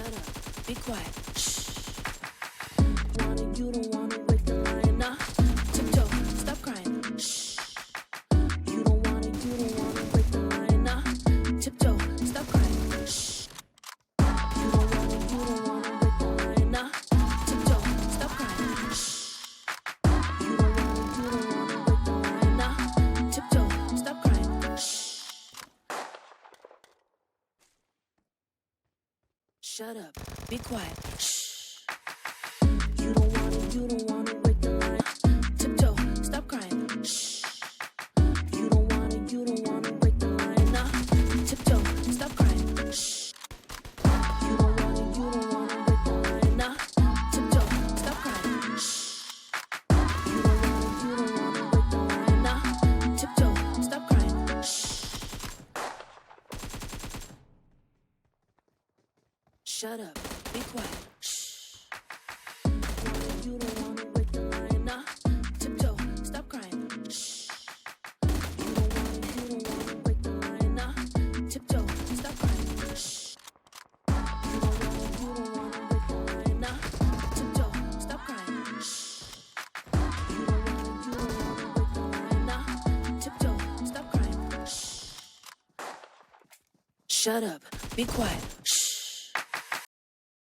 Shut up. Be quiet. Shh. You don't wanna wake the lion up. Tiptoe. Stop crying. Shh. You don't wanna wake the lion up. Tiptoe. Stop crying. Shh. You don't wanna wake the lion up. Tiptoe. Stop crying. Shh. You don't wanna wake the lion up. Tiptoe. Stop crying. Shh. Shut up. Be quiet. Shh. You don't wanna wake the lion. Tiptoe. Stop crying. Shh. You don't wanna wake the lion up. Tiptoe. Stop crying. Shh. You don't wanna wake the lion up. Tiptoe. Stop crying. Shh. You don't wanna wake the lion up. Tiptoe. Stop crying. Shh. Shut up. Be quiet. Shh. You don't wanna wake the lion up. Tiptoe. Stop crying. Shh. You don't wanna wake the lion up. Tiptoe. Stop crying. Shh. You don't wanna wake the lion up. Tiptoe. Stop crying. Shh. You don't wanna wake the lion up. Tiptoe. Stop crying. Shh. Shut up. Be quiet. Shh.